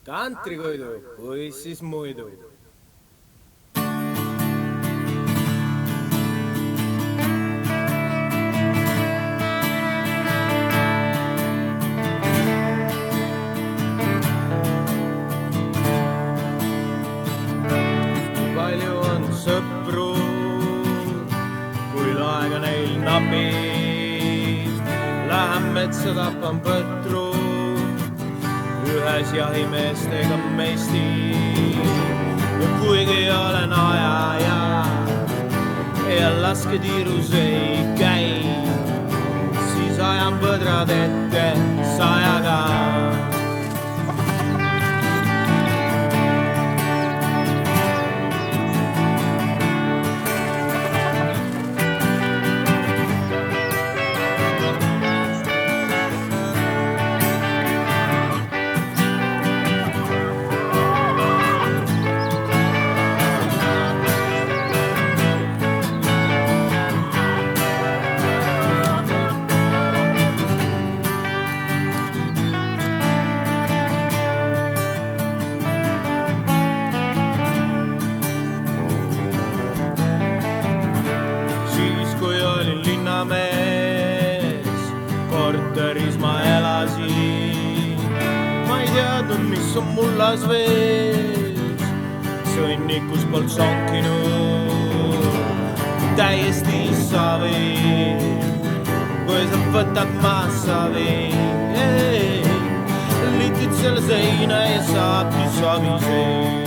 Kantrikoidu, kuis siis muidu. Palju on sõpru, kui aega neil napib. Lähen metsa, tapan põtru, ühes jahimeestega mesti. Ja kuigi olen ajaja ja lasketiirus ei käi, siis ajan põdrad ette sajaga. Korteris ma elasin, ma ei teadnud, mis on mullas vees. Sõnnikus polnud sonkinud, täiesti savi, kui sa võtad massavi. Litid selle seina ja saabki savisee.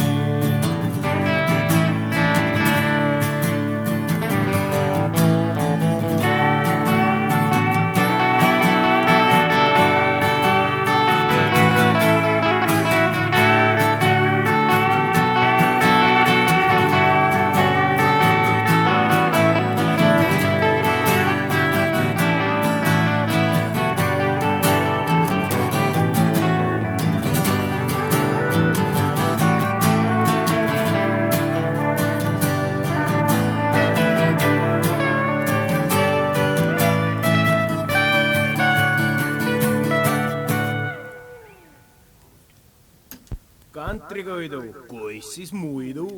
Kantrikoidu, kuis siis muidu.